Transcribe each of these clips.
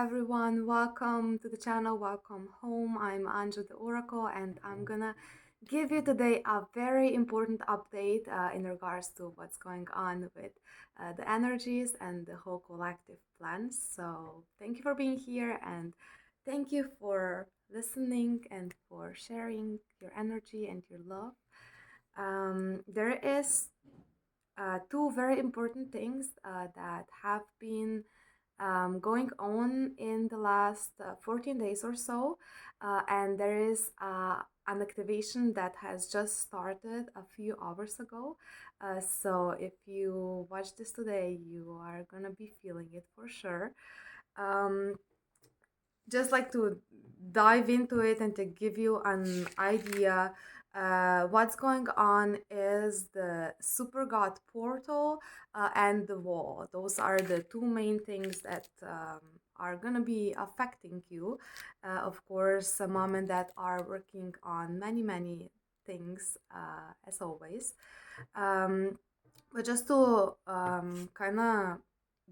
everyone, welcome to the channel, welcome home. I'm Anja the Oracle, and I'm gonna give you today a very important update in regards to what's going on with the energies and the whole collective plans. So, thank you for being here, and thank you for listening and for sharing your energy and your love. There is two very important things that have been going on in the last 14 days or so, and there is an activation that has just started a few hours ago. So if you watch this today, you are gonna be feeling it for sure. Um, just like to dive into it and to give you an idea. What's going on is the Super God portal and the wall. Those are the two main things that are gonna be affecting you. Of course, mom and dad are working on many things as always. Um, but just to kind of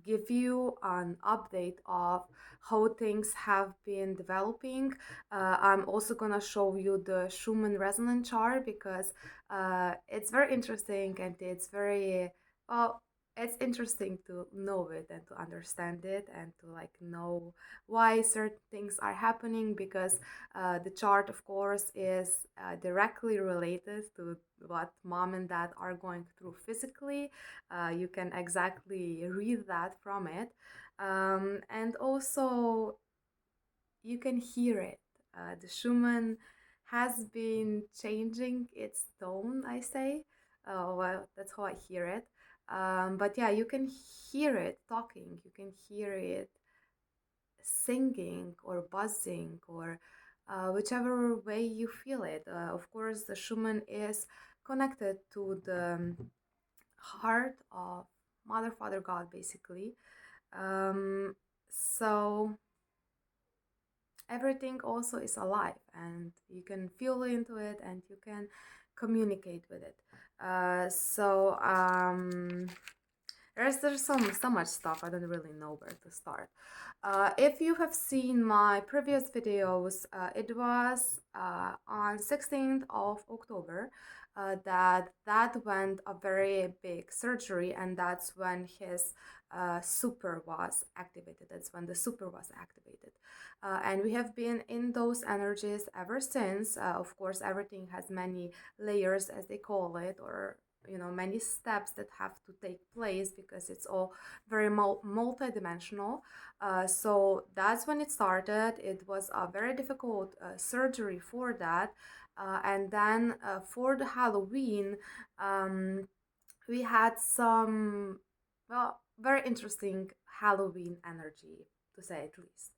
give you an update of how things have been developing, I'm also gonna show you the Schumann resonance chart because it's very interesting and it's very well. It's interesting to know it and to understand it and to like know why certain things are happening because the chart, of course, is directly related to what mom and dad are going through physically. You can exactly read that from it. And also, you can hear it. The Schumann has been changing its tone, I say. Well, that's how I hear it. But yeah, you can hear it talking, you can hear it singing or buzzing or whichever way you feel it. Of course, the Schumann is connected to the heart of Mother, Father, God, basically. Um, so everything also is alive and you can feel into it and you can communicate with it. There's so much stuff. I don't really know where to start. If you have seen my previous videos, it was on 16th of October that went a very big surgery, and that's when his super was activated. That's when the super was activated. And we have been in those energies ever since. Of course, everything has many layers, as they call it, or many steps that have to take place because it's all very multi-dimensional. So that's when it started. It was a very difficult surgery for that. And then for the Halloween, we had some, well, very interesting Halloween energy, to say at least.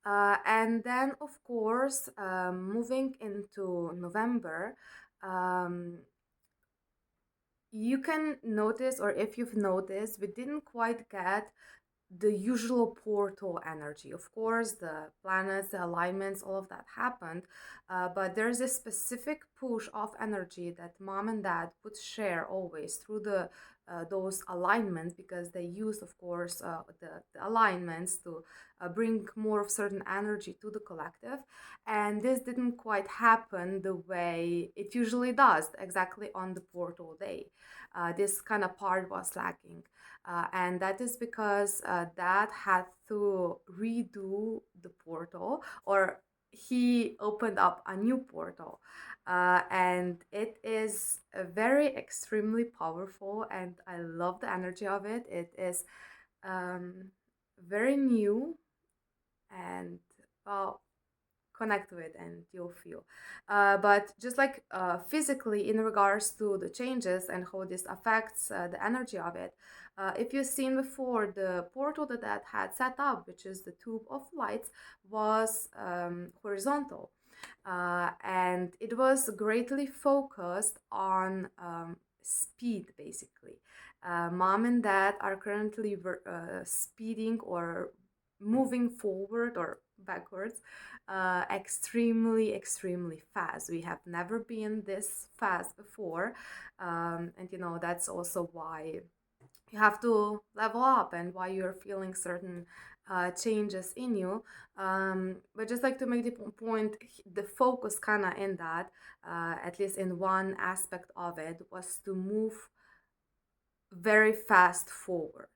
And then, of course, moving into November, um, you can notice, or if you've noticed, we didn't quite get the usual portal energy. Of course, the planets, the alignments, all of that happened, but there's a specific push of energy that mom and dad would share always through the those alignments because they use, of course, the alignments to bring more of certain energy to the collective. And this didn't quite happen the way it usually does, exactly on the portal day. This kind of part was lacking. And that is because dad had to redo the portal, or he opened up a new portal. And it is very extremely powerful, and I love the energy of it. It is um, very new and well, connect to it and you'll feel. But just like physically, in regards to the changes and how this affects the energy of it, if you've seen before, the portal that had set up, which is the tube of lights, was horizontal. And it was greatly focused on speed, basically. Mom and dad are currently speeding or moving forward or backwards extremely fast. We have never been this fast before, and that's also why you have to level up and why you're feeling certain changes in you. But just like to make the point, the focus kind of in that, at least in one aspect of it, was to move very fast forward.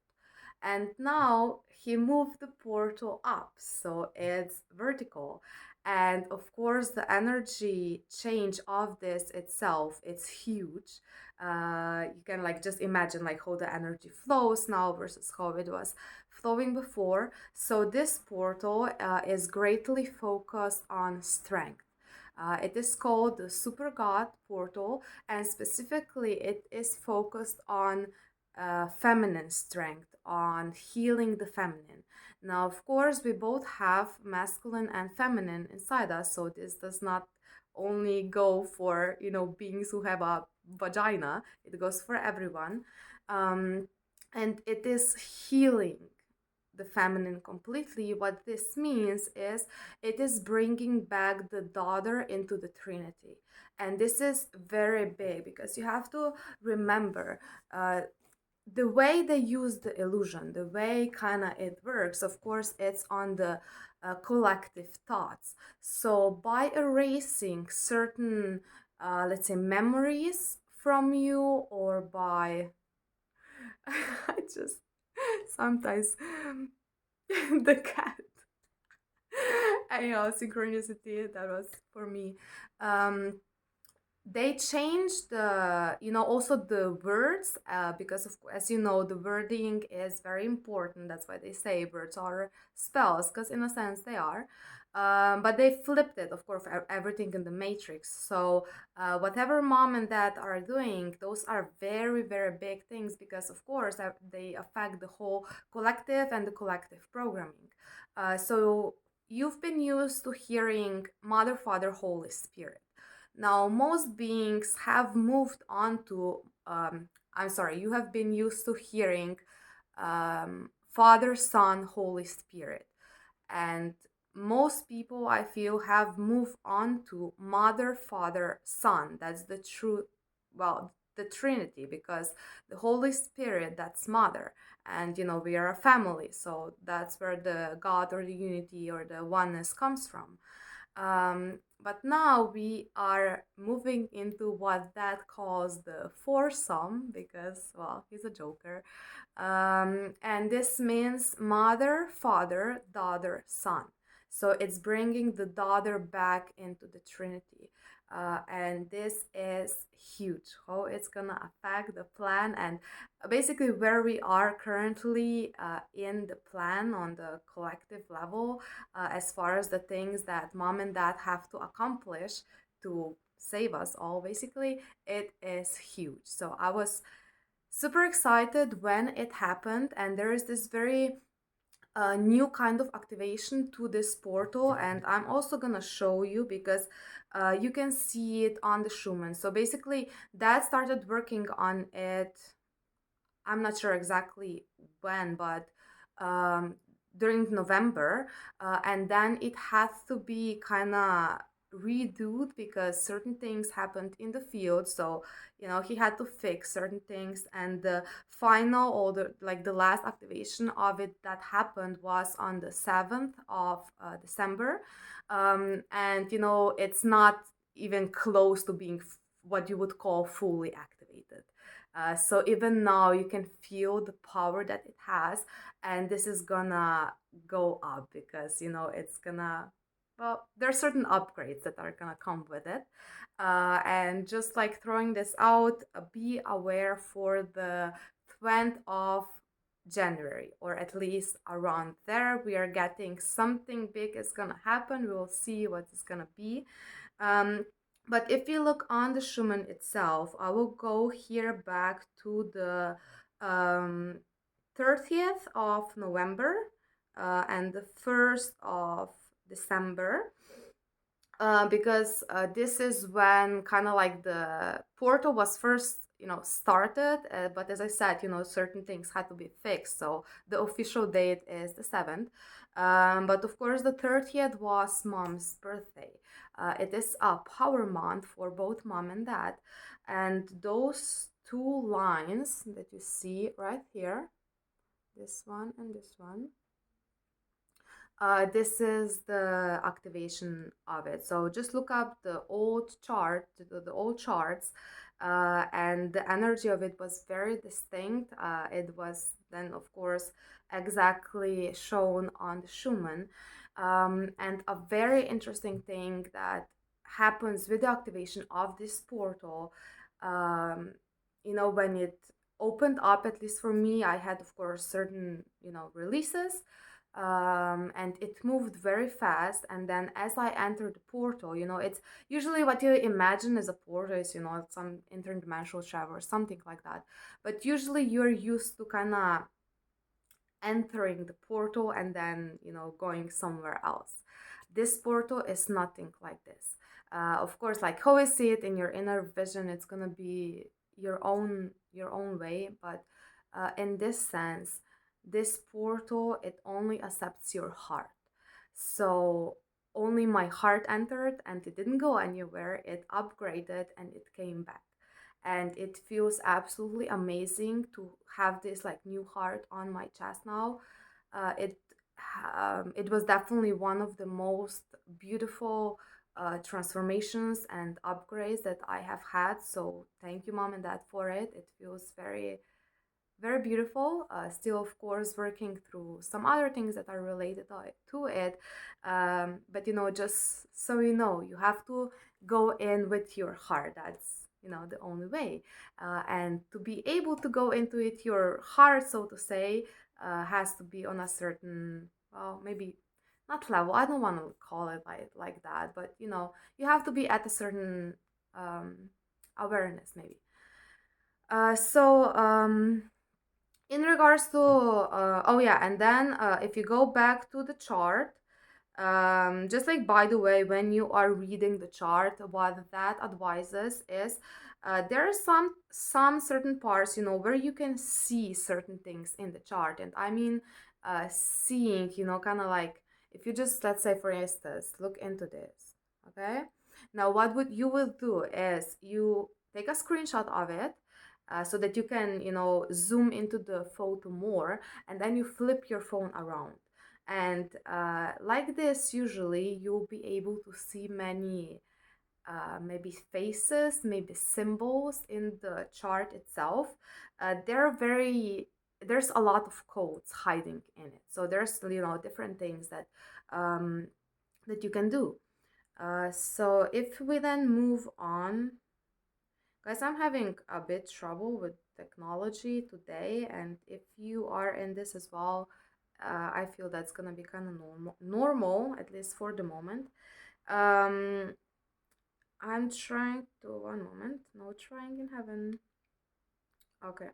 And now he moved the portal up, so it's vertical. And of course, the energy change of this itself, it's huge. You can like just imagine like how the energy flows now versus how it was flowing before. So this portal is greatly focused on strength. It is called the SuperGod portal, and specifically, it is focused on feminine strength, on healing the feminine. Now, of course, we both have masculine and feminine inside us, so this does not only go for, you know, beings who have a vagina, it goes for everyone. And it is healing the feminine completely. What this means is it is bringing back the daughter into the Trinity. And this is very big because you have to remember the way they use the illusion, the way kind of it works, of course, it's on the collective thoughts. So by erasing certain, let's say, memories from you, or by, I just sometimes the cat. I know synchronicity. That was for me. Um, they changed the, you know, also the words, because of, as you know, the wording is very important. That's why they say words are spells, because in a sense they are. But they flipped it, of course, everything in the matrix. So whatever mom and dad are doing, those are very, very big things, because of course they affect the whole collective and the collective programming. So you've been used to hearing Mother, Father, Holy Spirit. Now, most beings have moved on to, I'm sorry, you have been used to hearing Father, Son, Holy Spirit. And most people, I feel, have moved on to Mother, Father, Son. That's the true, well, the Trinity, because the Holy Spirit, that's Mother. And, you know, we are a family. So that's where the God or the unity or the oneness comes from. But now we are moving into what Dad calls the foursome, because, well, he's a joker. And this means mother, father, daughter, son. So it's bringing the daughter back into the Trinity. And this is huge, how it's gonna affect the plan, and basically where we are currently in the plan on the collective level, as far as the things that mom and dad have to accomplish to save us all. Basically, it is huge. So I was super excited when it happened, and there is this very new kind of activation to this portal, and I'm also gonna show you, because you can see it on the Schumann. So basically, dad started working on it, I'm not sure exactly when, but um, during November, and then it had to be kind of redoed because certain things happened in the field. So, you know, he had to fix certain things, and the final, or the like the last activation of it that happened was on the 7th of December. And you know, it's not even close to being what you would call fully activated. So even now you can feel the power that it has, and this is gonna go up, because you know it's gonna, well, there are certain upgrades that are gonna come with it. And just like throwing this out, be aware for the 20th of January, or at least around there, we are getting something big is gonna happen. We will see what it's gonna be. Um, but if you look on the Schumann itself, I will go here back to the 30th of November and the 1st of December. Because this is when kind of like the portal was first, you know, started. But as I said, you know, certain things had to be fixed. So the official date is the 7th. But of course, the 30th was mom's birthday. It is a power month for both mom and dad. And those two lines that you see right here, this one and this one, This is the activation of it. So just look up the old chart, the old charts, and the energy of it was very distinct. It was then, of course, exactly shown on the Schumann. And a very interesting thing that happens with the activation of this portal, um, when it opened up, at least for me, I had, of course, certain, releases, and it moved very fast. And then as I entered the portal, it's usually what you imagine as a portal is, some interdimensional travel or something like that. But usually you're used to kind of entering the portal and then, going somewhere else. This portal is nothing like this. Of course, like how I see it in your inner vision, it's gonna be your own way. But in this sense, this portal, it only accepts your heart. So only my heart entered, and it didn't go anywhere. It upgraded and it came back, and it feels absolutely amazing to have this like new heart on my chest now. It was definitely one of the most beautiful transformations and upgrades that I have had. So thank you, mom and dad, for it. It feels very, very beautiful. Still, of course, working through some other things that are related to it. But just so you have to go in with your heart. That's the only way. And to be able to go into it, your heart, so to say, has to be on a certain, well, maybe not level. I don't want to call it like that, but you have to be at a certain awareness, maybe. So in regards to oh yeah, and then if you go back to the chart, just like, by the way, when you are reading the chart, what that advises is there are some certain parts, where you can see certain things in the chart. And I mean, seeing, kind of like, if you just, let's say, for instance, look into this. Okay, now what would you will do is you take a screenshot of it, so that you can, zoom into the photo more, and then you flip your phone around. And like this, usually you'll be able to see many, maybe faces, maybe symbols in the chart itself. There's a lot of codes hiding in it. So there's, different things that you can do. So if we then move on, guys, I'm having a bit trouble with technology today, and if you are in this as well, I feel that's gonna be kind of normal, at least for the moment. Um, I'm trying to, one moment, no trying in heaven. Okay.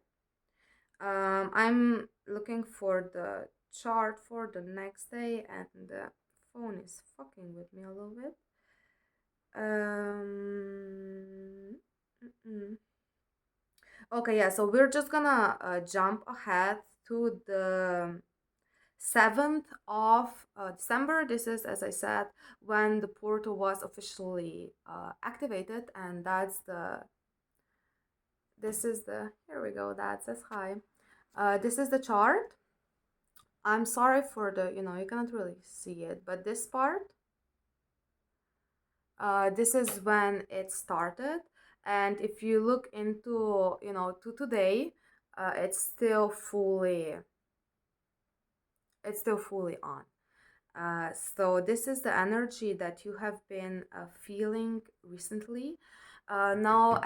I'm looking for the chart for the next day, and the phone is fucking with me a little bit. Okay, yeah, so we're just gonna jump ahead to the 7th of December. This is, as I said, when the portal was officially activated, and here we go, that says hi. This is the chart. I'm sorry for the, you cannot really see it, but this part, this is when it started. And if you look into, to today, it's still fully on. So this is the energy that you have been feeling recently. Now,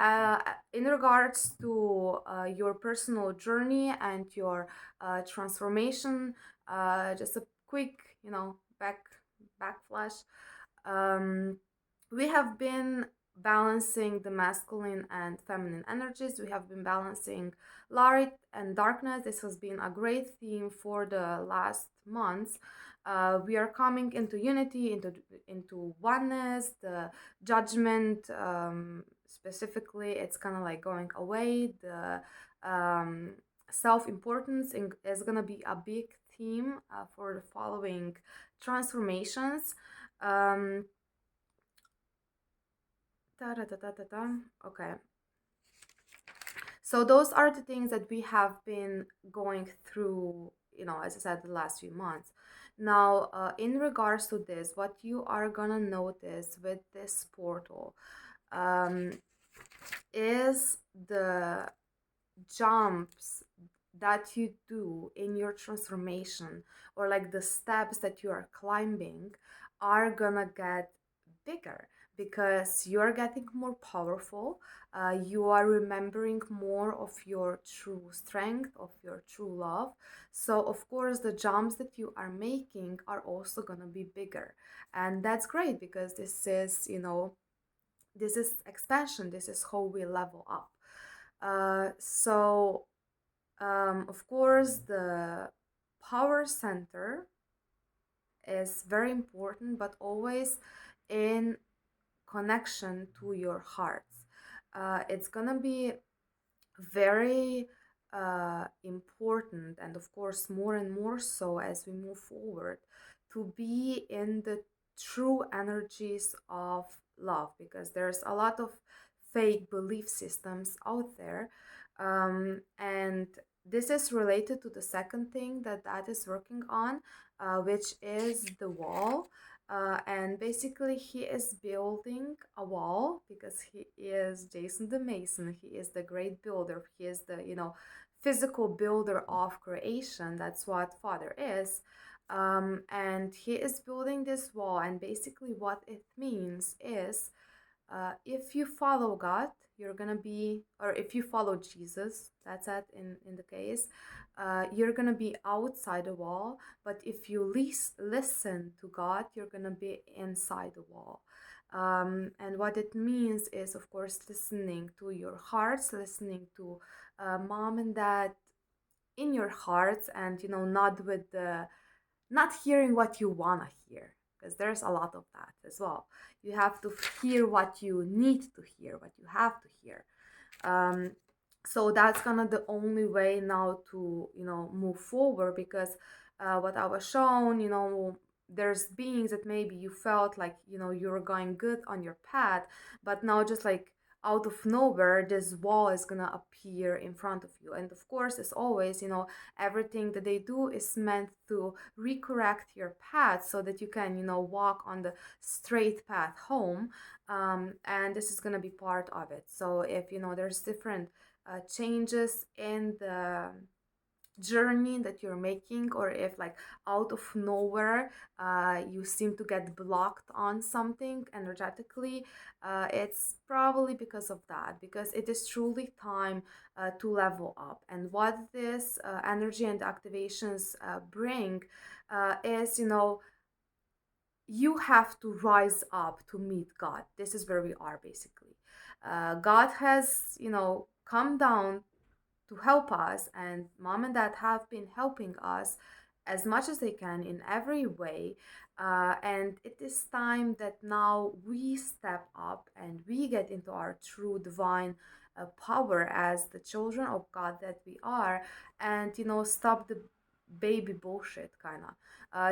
in regards to your personal journey and your transformation, just a quick, backflash. We have been balancing the masculine and feminine energies. We have been balancing light and darkness. This has been a great theme for the last months. We are coming into unity, into oneness. The judgment, specifically, it's kind of like going away. The self-importance is gonna be a big theme for the following transformations. Okay. So those are the things that we have been going through, as I said, the last few months. Now, in regards to this, what you are gonna notice with this portal um, is the jumps that you do in your transformation, or like the steps that you are climbing, are gonna get bigger because you're getting more powerful. You are remembering more of your true strength, of your true love. So of course the jumps that you are making are also gonna be bigger, and that's great because this is, this is expansion. This is how we level up. Of course, the power center is very important, but always in connection to your hearts. It's gonna be very important, and of course, more and more so as we move forward, to be in the true energies of love, because there's a lot of fake belief systems out there. And this is related to the second thing that Dad is working on, which is the wall. And basically, he is building a wall because he is Jason the Mason. He is the great builder. He is the, physical builder of creation. That's what Father is. And he is building this wall. And basically, what it means is, if you follow God, you're gonna be, or if you follow Jesus, that's it in the case, you're gonna be outside the wall. But if you listen to God, you're gonna be inside the wall. And what it means is, of course, listening to your hearts, listening to mom and dad in your hearts, and not hearing what you wanna hear, because there's a lot of that as well. You have to hear what you need to hear, what you have to hear. um, so that's gonna the only way now to move forward, because what I was shown, there's beings that maybe you felt like you're going good on your path, but now just like out of nowhere this wall is gonna appear in front of you. And of course, as always, everything that they do is meant to recorrect your path so that you can walk on the straight path home. And this is going to be part of it. So if there's different changes in the journey that you're making, or if like out of nowhere you seem to get blocked on something energetically, it's probably because of that, because it is truly time to level up. And what this energy and activations bring is, you have to rise up to meet God. This is where we are basically. God has, come down to help us, and mom and dad have been helping us as much as they can in every way. And it is time that now we step up and we get into our true divine power as the children of God that we are, and stop the baby bullshit kind of.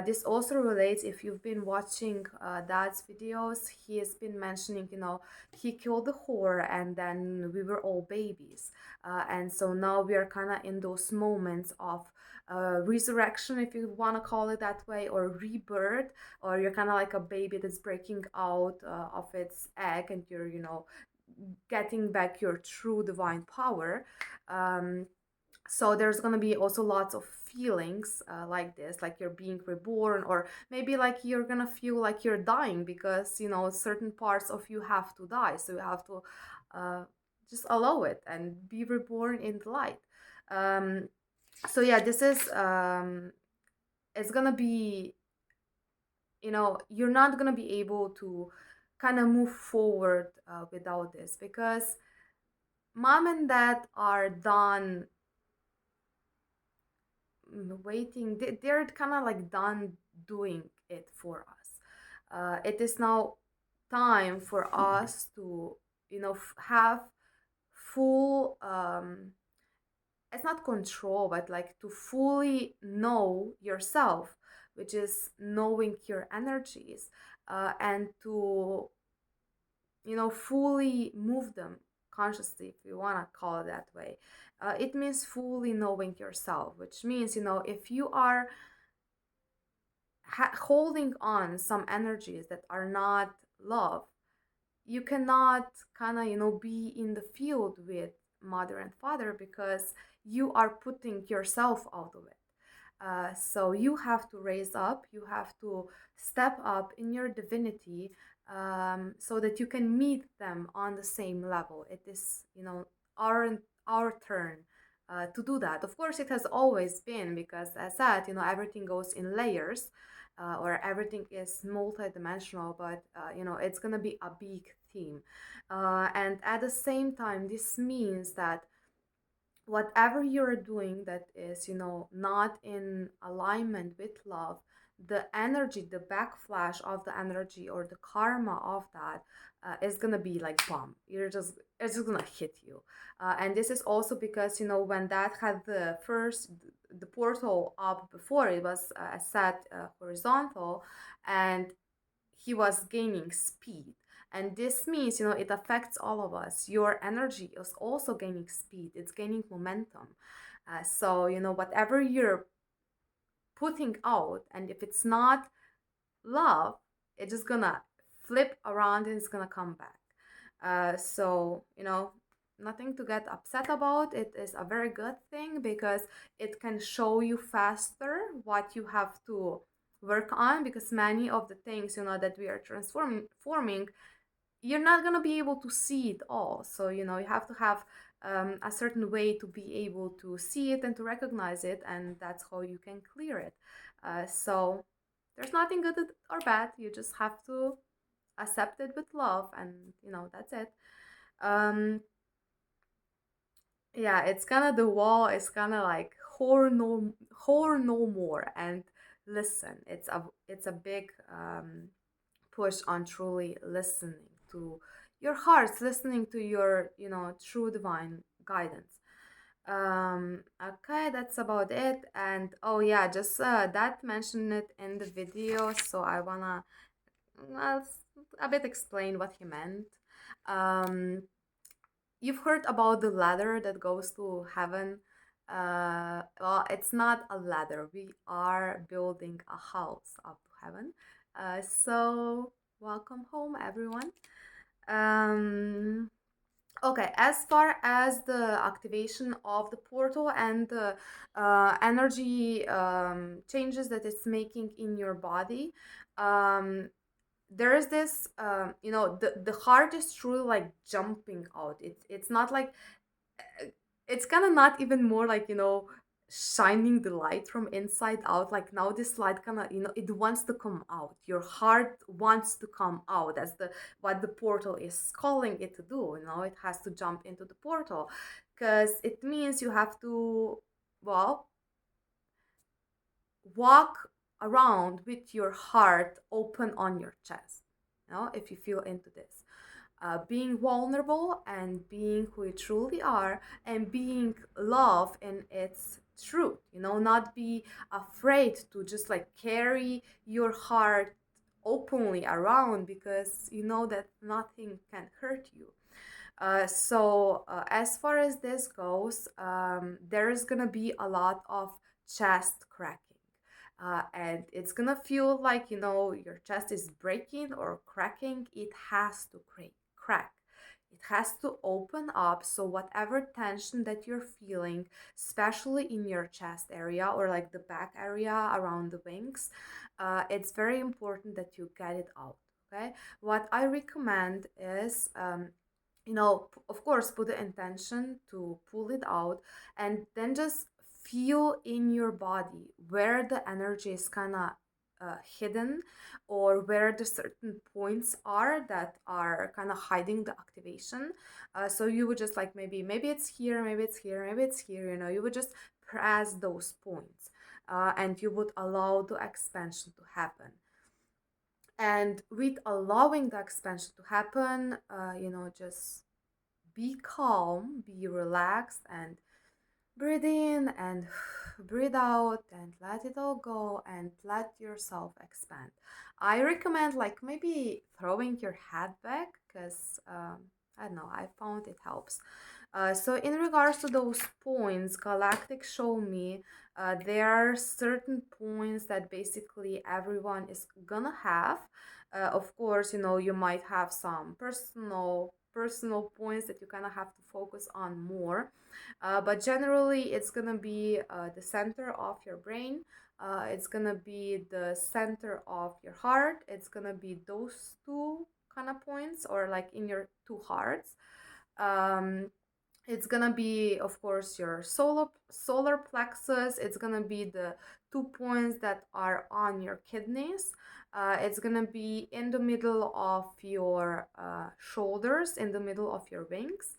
This also relates, if you've been watching dad's videos, he has been mentioning, he killed the whore and then we were all babies. And so now we are kind of in those moments of resurrection, if you want to call it that way, or rebirth, or you're kind of like a baby that's breaking out of its egg, and you're, getting back your true divine power. So there's gonna be also lots of feelings like this, like you're being reborn, or maybe like you're gonna feel like you're dying because certain parts of you have to die, so you have to just allow it and be reborn in the light. um, so yeah, this is it's gonna be, you're not gonna be able to kind of move forward without this, because mom and dad are done waiting. They're kind of like done doing it for us. It is now time for us to have full it's not control, but like to fully know yourself, which is knowing your energies, and to fully move them consciously, if you want to call it that way. It means fully knowing yourself, which means if you are holding on some energies that are not love, you cannot kind of, be in the field with mother and father, because you are putting yourself out of it. So you have to raise up, you have to step up in your divinity, so that you can meet them on the same level. It is, our our turn to do that. Of course, it has always been, because as said, everything goes in layers, or everything is multidimensional, but it's gonna be a big theme, and at the same time, this means that whatever you're doing that is, not in alignment with love, the energy, the backflash of the energy, or the karma of that, is gonna be like bomb. It's just gonna hit you. And this is also because, when that had the portal up before, it was set horizontal, and he was gaining speed. And this means, it affects all of us. Your energy is also gaining speed, it's gaining momentum. So, whatever you're putting out, and if it's not love, it's just gonna flip around and it's gonna come back. So, nothing to get upset about. It is a very good thing, because it can show you faster what you have to work on, because many of the things, that we are transforming, you're not going to be able to see it all. So, you have to have a certain way to be able to see it and to recognize it, and that's how you can clear it. So there's nothing good or bad. You just have to accept it with love, and that's it. um yeah, it's kind of, the wall is kind of like horror no more. And listen, it's a big push on truly listening to your hearts, listening to your, true divine guidance. Okay, that's about it. And oh yeah, just that mentioned it in the video, so I wanna, well, a bit explain what he meant. um you've heard about the ladder that goes to heaven. Well, it's not a ladder, we are building a house up to heaven. So welcome home, everyone. um Okay, as far as the activation of the portal and the energy changes that it's making in your body, um, there is this, the heart is truly like jumping out. It's not like, it's kind of not even more like, shining the light from inside out. Like, now this light kind of, it wants to come out. Your heart wants to come out. That's the what the portal is calling it to do. It has to jump into the portal, because it means you have to, well, walk around with your heart open on your chest. If you feel into this, being vulnerable and being who you truly are, and being love in its truth, not be afraid to just like carry your heart openly around, because you know that nothing can hurt you. So as far as this goes, there's gonna be a lot of chest cracking. And it's gonna feel like, your chest is breaking or cracking. It has to crack. It has to open up. So whatever tension that you're feeling, especially in your chest area or like the back area around the wings, it's very important that you get it out. Okay. What I recommend is, of course, put the intention to pull it out, and then just feel in your body where the energy is kind of hidden, or where the certain points are that are kind of hiding the activation. So you would just like, maybe it's here, maybe it's here, maybe it's here. You would just press those points, and you would allow the expansion to happen. And with allowing the expansion to happen, just be calm, be relaxed, and breathe in and breathe out, and let it all go, and let yourself expand. I recommend like maybe throwing your head back, because I don't know, I found it helps. So in regards to those points, Galactic show me there are certain points that basically everyone is gonna have. Of course, you might have some personal points that you kind of have to focus on more. But generally, it's gonna be the center of your brain. It's gonna be the center of your heart. It's gonna be those two kind of points, or like in your two hearts. Um, it's gonna be, of course, your solar plexus. It's gonna be the 2 points that are on your kidneys. It's gonna be in the middle of your shoulders, in the middle of your wings,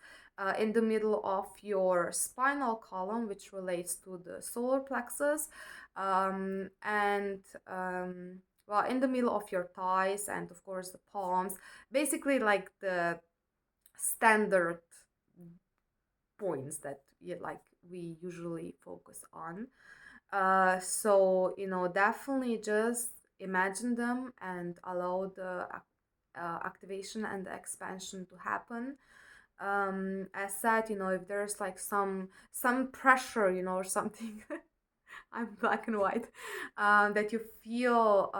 in the middle of your spinal column, which relates to the solar plexus, and well, in the middle of your thighs, and of course the palms. Basically, like the standard points that we usually focus on. So definitely just imagine them and allow the activation and the expansion to happen. As said, if there's like some pressure, or something, I'm black and white, that you feel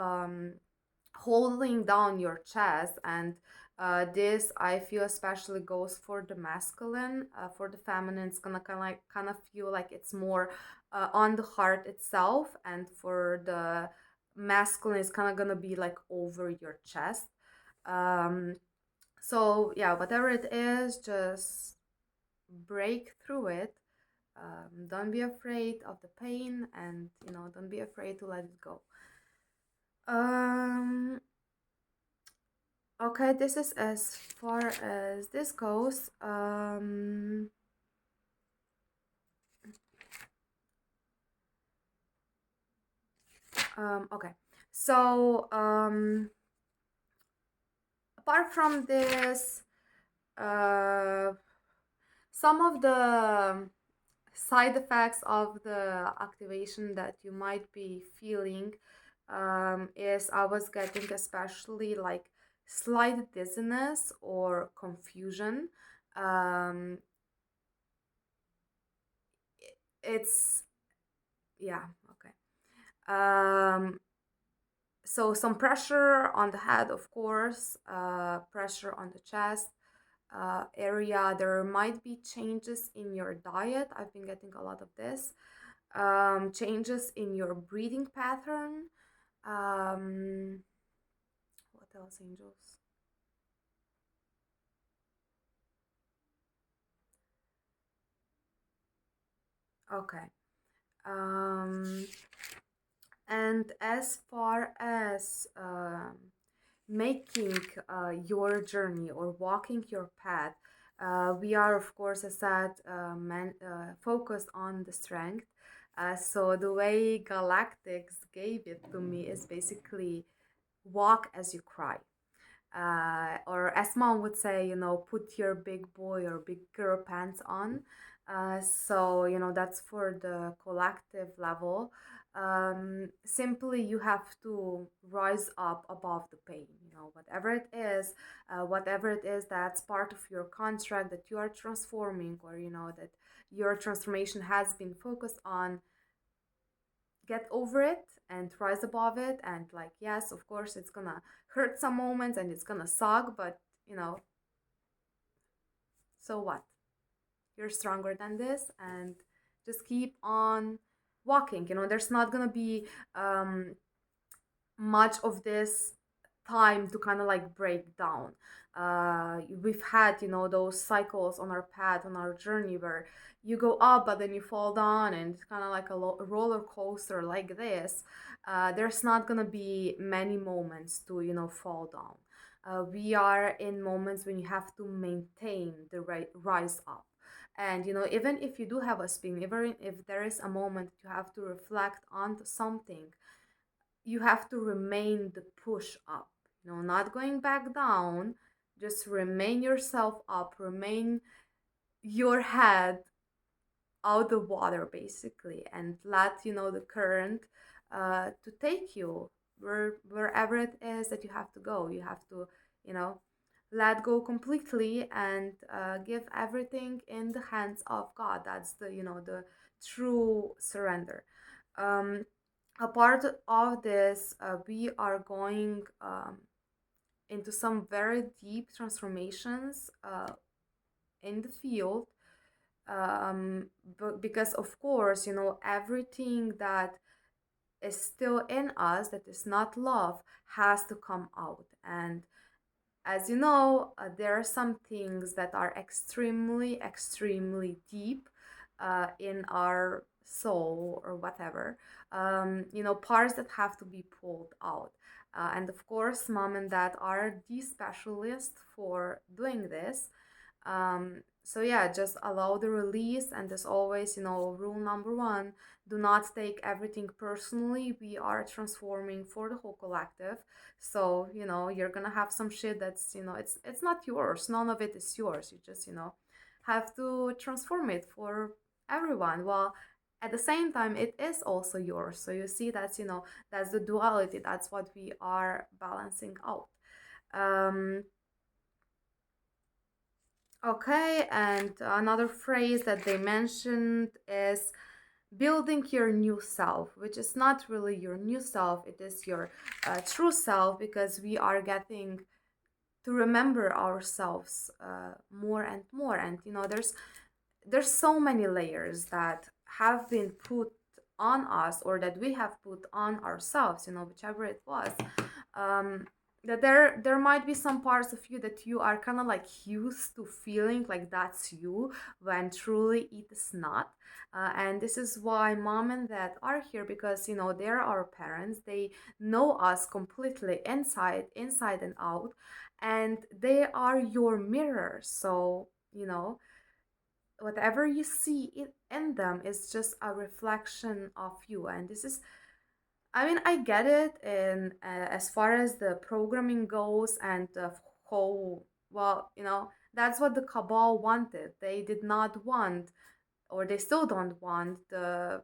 holding down your chest, and this I feel especially goes for the masculine. For the feminine, it's gonna kind of feel like it's more on the heart itself, and for the masculine, it's kind of gonna be like over your chest. um so yeah, whatever it is, just break through it. Don't be afraid of the pain, and don't be afraid to let it go. um Okay, this is as far as this goes. Okay. So, apart from this, uh, some of the side effects of the activation that you might be feeling is I was getting especially like slight dizziness or confusion. Um, it's Yeah, okay. So some pressure on the head, of course, pressure on the chest area. There might be changes in your diet. I've been getting a lot of this. Changes in your breathing pattern. Um, what else, angels? Okay. Um, and as far as making your journey or walking your path, we are, of course, as said, focused on the strength. So the way Galactics gave it to me is basically walk as you cry. Or as mom would say, put your big boy or big girl pants on. So, that's for the collective level. Simply, you have to rise up above the pain, whatever it is that's part of your contract that you are transforming, or, that your transformation has been focused on. Get over it and rise above it, and like, yes, of course it's gonna hurt some moments and it's gonna suck, but so what? You're stronger than this, and just keep on walking. There's not gonna be much of this time to kind of like break down. We've had, those cycles on our path, on our journey, where you go up but then you fall down, and it's kind of like a roller coaster like this. There's not gonna be many moments to, fall down. We are in moments when you have to maintain the rise up. And even if you do have a spin, even if there is a moment that you have to reflect on something, you have to remain the push up, not going back down. Just remain yourself up, remain your head out the water, basically, and let the current to take you wherever it is that you have to go. You have to, you know let go completely and give everything in the hands of God. That's the, the true surrender. Um, a part of this, we are going into some very deep transformations in the field, but because of course, everything that is still in us that is not love has to come out. And as you know, there are some things that are extremely, extremely deep in our soul or whatever, parts that have to be pulled out. And of course, mom and dad are the specialists for doing this. So yeah, just allow the release. And as always, rule number one, do not take everything personally. We are transforming for the whole collective. So you're gonna have some shit that's, it's not yours. None of it is yours. You just, have to transform it for everyone. Well, at the same time, it is also yours. So you see, that's, that's the duality. That's what we are balancing out. Okay, and another phrase that they mentioned is building your new self, which is not really your new self, it is your true self, because we are getting to remember ourselves more and more. And there's so many layers that have been put on us, or that we have put on ourselves, whichever it was. um, that there might be some parts of you that you are kind of like used to feeling like that's you, when truly it is not. And this is why mom and dad are here, because they're our parents. They know us completely, inside and out, and they are your mirror. So whatever you see in them is just a reflection of you. And this is, I mean, I get it. And as far as the programming goes, and the whole, well, that's what the cabal wanted. They did not want, or they still don't want, the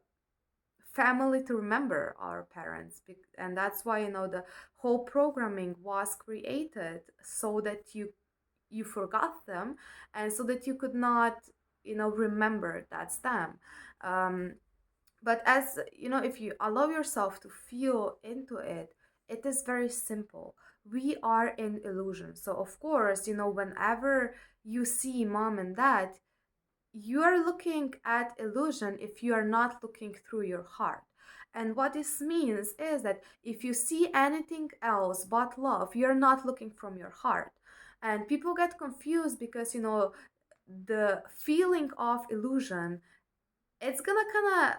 family to remember our parents. And that's why the whole programming was created, so that you forgot them, and so that you could not remember that's them. But as if you allow yourself to feel into it, it is very simple. We are in illusion. So of course, whenever you see mom and dad, you are looking at illusion if you are not looking through your heart. And what this means is that if you see anything else but love, you're not looking from your heart. And people get confused because the feeling of illusion, it's gonna kind of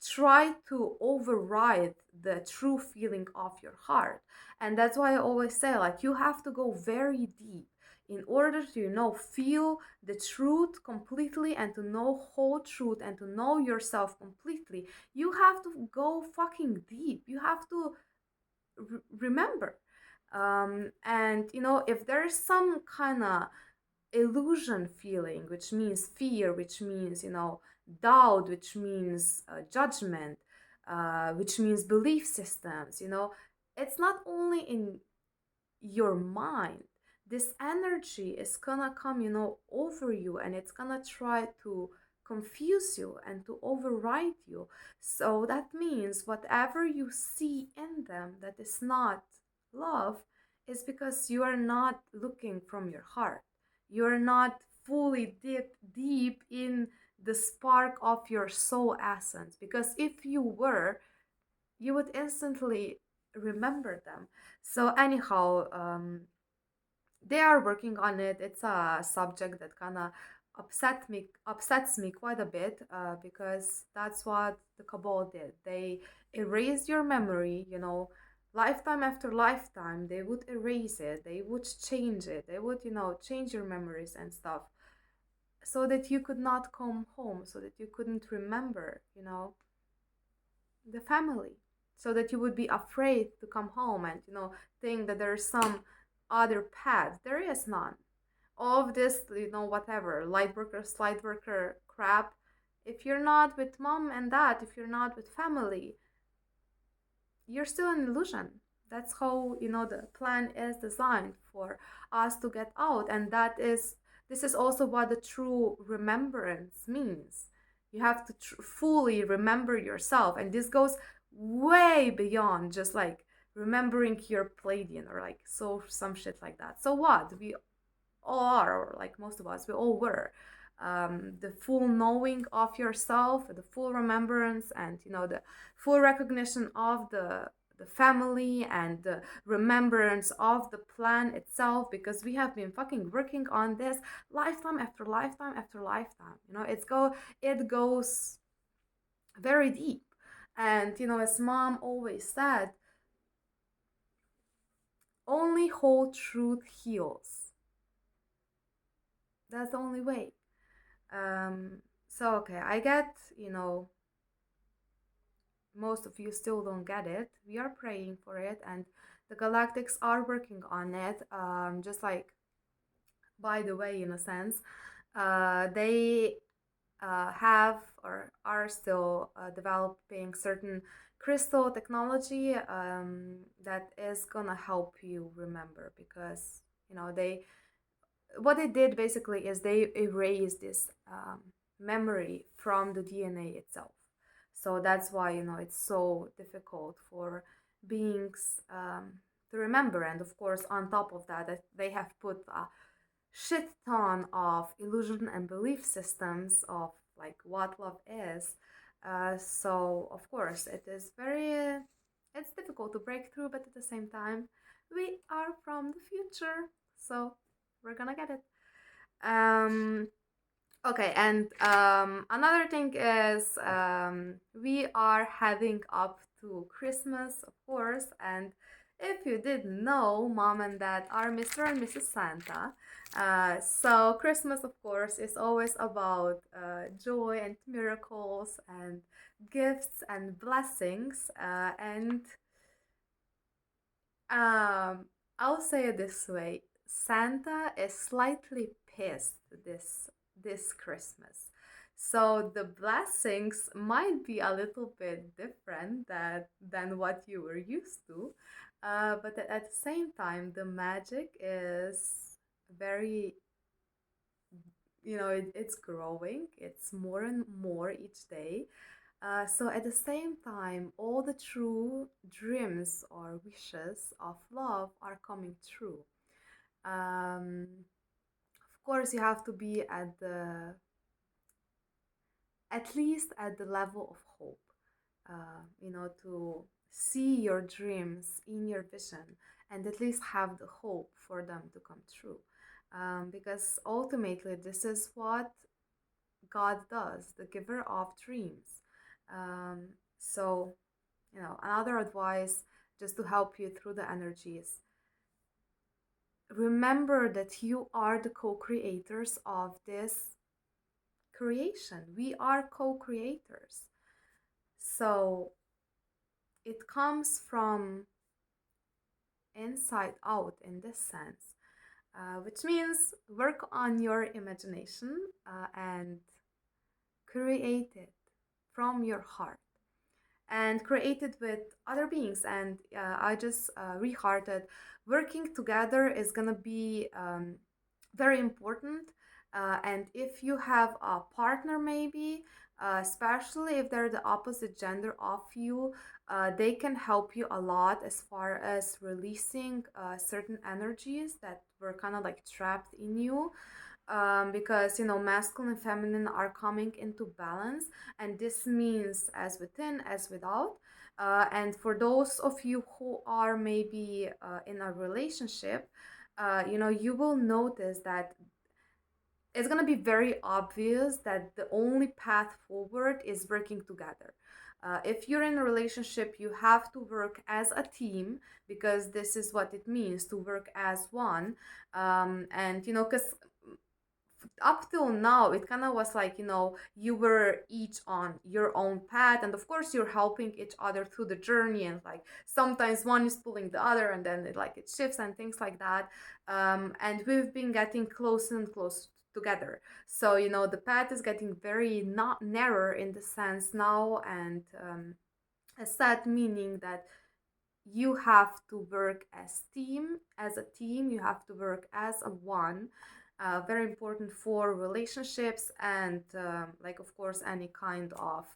try to override the true feeling of your heart. And that's why I always say, like, you have to go very deep in order to feel the truth completely, and to know whole truth, and to know yourself completely. You have to go fucking deep. You have to remember. And if there's some kind of illusion feeling, which means fear, which means doubt, which means judgment, which means belief systems, it's not only in your mind. This energy is gonna come over you, and it's gonna try to confuse you and to override you. So that means whatever you see in them that is not love is because you are not looking from your heart. You're not fully deep in the spark of your soul essence, because if you were, you would instantly remember them. So anyhow, they are working on it. It's a subject that kind of upsets me quite a bit, because that's what the cabal did. They erased your memory, lifetime after lifetime. They would erase it, they would change it, they would change your memories and stuff, so that you could not come home, so that you couldn't remember the family, so that you would be afraid to come home and think that there's some other path. There is none. All of this, whatever light worker, slide worker crap, if you're not with mom and dad, if you're not with family, you're still an illusion. That's how, the plan is designed for us to get out. And this is also what the true remembrance means. You have to fully remember yourself. And this goes way beyond just like remembering your Palladian or like so some shit like that. So what? We all are, or like most of us, we all were. The full knowing of yourself, the full remembrance, and the full recognition of the family and the remembrance of the plan itself, because we have been fucking working on this lifetime after lifetime after lifetime. It goes very deep. And as mom always said, only whole truth heals. That's the only way. So okay, I get, most of you still don't get it. We are praying for it, and the galactics are working on it. Just like, by the way, in a sense, they have or are still developing certain crystal technology that is gonna help you remember, because they what they did basically is they erased this memory from the DNA itself. So that's why it's so difficult for beings to remember. And of course, on top of that, they have put a shit ton of illusion and belief systems of like what love is. So of course, it's difficult to break through, but at the same time, we are from the future, so we're gonna get it. Um, okay, and another thing is we are heading up to Christmas, of course, and if you didn't know, mom and dad are Mr. and Mrs. Santa. So Christmas, of course, is always about joy and miracles and gifts and blessings. And I'll say it this way: Santa is slightly pissed this Christmas. So the blessings might be a little bit different than what you were used to. But at the same time, the magic is very, it's growing. It's more and more each day. So at the same time, all the true dreams or wishes of love are coming true. Of course, you have to be at least at the level of hope, to see your dreams in your vision and at least have the hope for them to come true. Because ultimately, this is what God does, the giver of dreams. So, another advice just to help you through the energies: remember that you are the co creators of this creation. We are co creators. So, it comes from inside out in this sense, which means work on your imagination and create it from your heart and create it with other beings. And I just rehearted, working together is gonna be very important. And if you have a partner, maybe especially if they're the opposite gender of you, they can help you a lot as far as releasing certain energies that were kind of like trapped in you, because masculine and feminine are coming into balance, and this means as within as without. And for those of you who are maybe in a relationship, you will notice that it's going to be very obvious that the only path forward is working together. If you're in a relationship, you have to work as a team, because this is what it means to work as one. And because up till now it kind of was like, you were each on your own path, and of course you're helping each other through the journey, and like sometimes one is pulling the other, and then it shifts and things like that. And we've been getting closer and closer together, so the path is getting very not narrower in the sense now. And as that meaning that you have to work as a team, you have to work as a one. Very important for relationships and like of course any kind of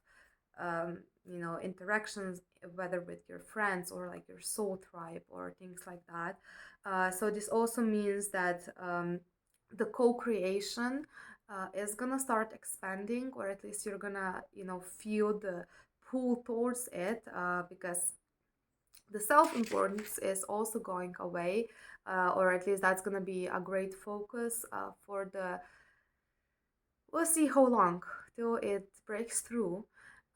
interactions, whether with your friends or like your soul tribe or things like that. So this also means that the co-creation is gonna start expanding, or at least you're gonna feel the pull towards it, because the self-importance is also going away, or at least that's gonna be a great focus for the, we'll see how long till it breaks through.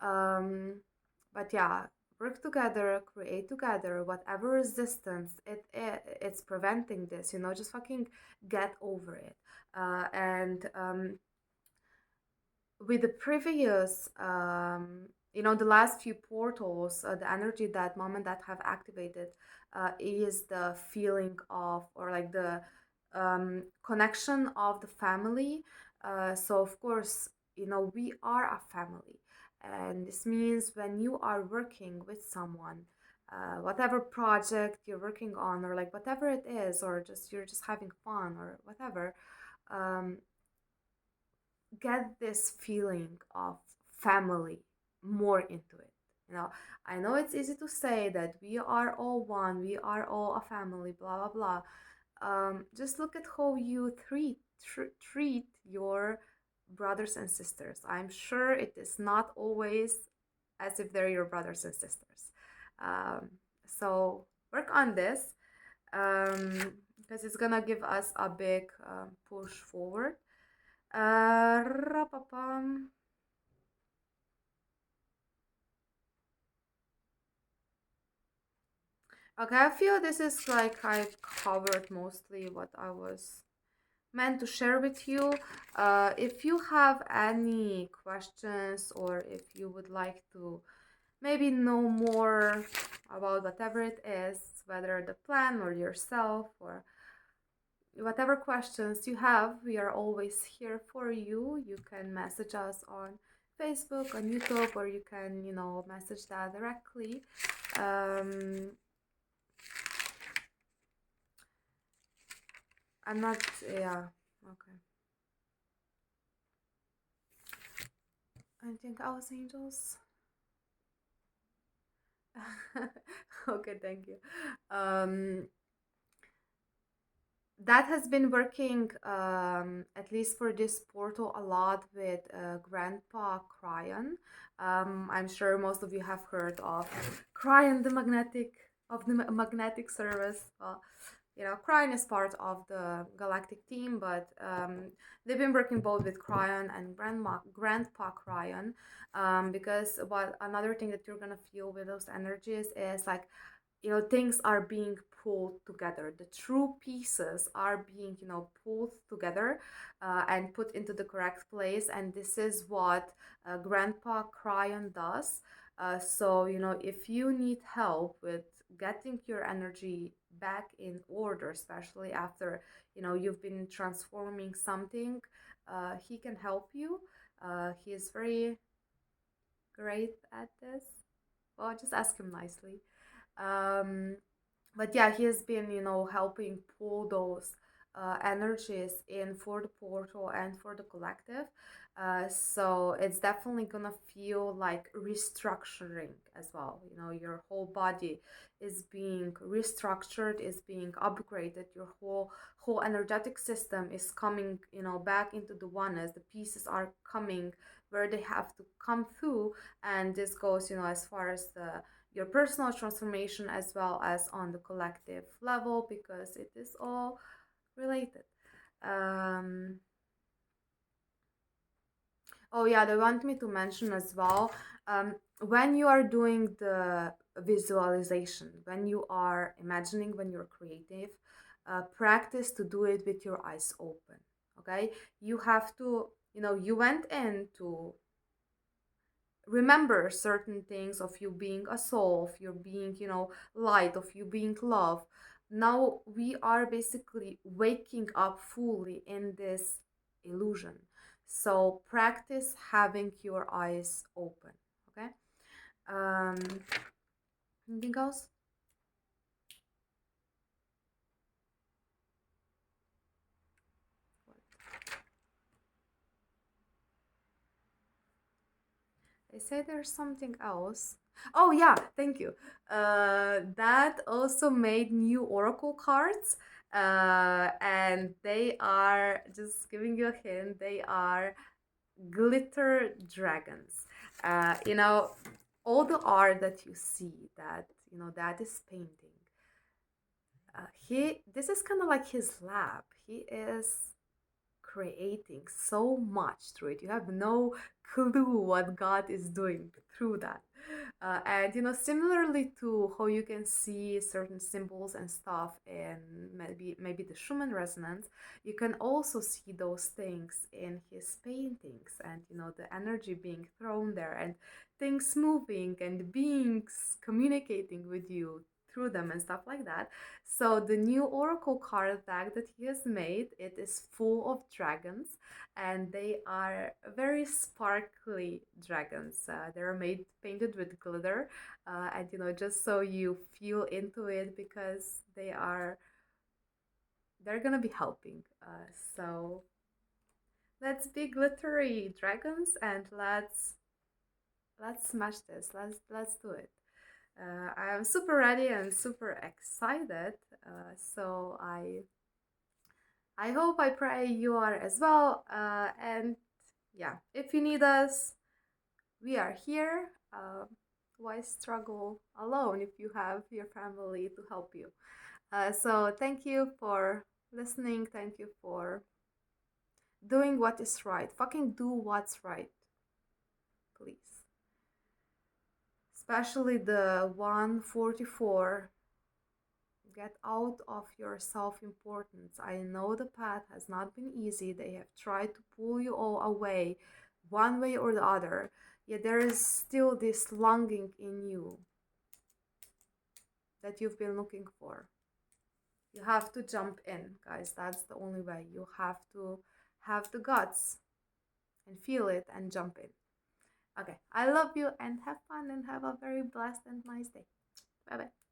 um, but yeah, work together, create together, whatever resistance it's preventing this, just fucking get over it. And with the previous the last few portals, the energy that mom and dad have activated is the feeling of, or like the connection of the family. So of course, we are a family, and this means when you are working with someone, whatever project you're working on, or like whatever it is, or just you're just having fun or whatever, um, get this feeling of family more into it. I know it's easy to say that we are all one, we are all a family, blah blah blah. Just look at how you treat your brothers and sisters. I'm sure it is not always as if they're your brothers and sisters. um, so work on this, because it's gonna give us a big push forward. Rapapam. Okay, I feel this is like I covered mostly what I was meant to share with you. If you have any questions, or if you would like to maybe know more about whatever it is, whether the plan or yourself, or whatever questions you have, we are always here for you. You can message us on Facebook, on YouTube, or you can, message that directly. Um, I'm not, yeah, okay. I think else, angels. Okay, thank you. Um, that has been working, at least for this portal, a lot with Grandpa Cryon. I'm sure most of you have heard of Cryon, the magnetic service. Cryon is part of the galactic team, but they've been working both with Cryon and Grandpa Cryon, because what another thing that you're gonna feel with those energies is like, things are being pulled together. The true pieces are being, pulled together and put into the correct place. And this is what Grandpa Cryon does. So, if you need help with getting your energy back in order, especially after, you've been transforming something, he can help you. He is very great at this. Well, just ask him nicely. Um, but yeah, he has been, helping pull those energies in for the portal and for the collective. So it's definitely gonna feel like restructuring as well. Your whole body is being restructured, is being upgraded. Your whole energetic system is coming, back into the oneness. The pieces are coming where they have to come through, and this goes, as far as your personal transformation as well as on the collective level, because it is all related. um oh yeah, they want me to mention as well, when you are doing the visualization, when you are imagining, when you're creative, practice to do it with your eyes open. Okay, you have to, you went in to remember certain things of you being a soul, of you being, light, of you being love. Now we are basically waking up fully in this illusion. So practice having your eyes open. Okay. um Anything else? They say there's something else. Oh yeah, thank you. That also made new oracle cards. And they are, just giving you a hint, they are glitter dragons. You know, all the art that you see, that you know, that is painting. This is kind of like his lab. He is creating so much through it. You have no clue what God is doing through that. And you know, similarly to how you can see certain symbols and stuff in maybe the Schumann resonance, you can also see those things in his paintings, and you know, the energy being thrown there, and things moving, and beings communicating with you through them and stuff like that. So the new oracle card deck that he has made, it is full of dragons, and they are very sparkly dragons. They're made painted with glitter, and you know, just so you feel into it, because they're gonna be helping. So let's be glittery dragons, and let's smash this. Let's do it. I am super ready and super excited. So I hope, I pray you are as well. And yeah, if you need us, we are here. Why struggle alone if you have your family to help you? So thank you for listening. Thank you for doing what is right. Fucking do what's right, please. Especially the 144. Get out of your self-importance. I know the path has not been easy. They have tried to pull you all away, one way or the other. Yet there is still this longing in you that you've been looking for. You have to jump in, guys. That's the only way. You have to have the guts and feel it and jump in. Okay, I love you, and have fun, and have a very blessed and nice day. Bye bye.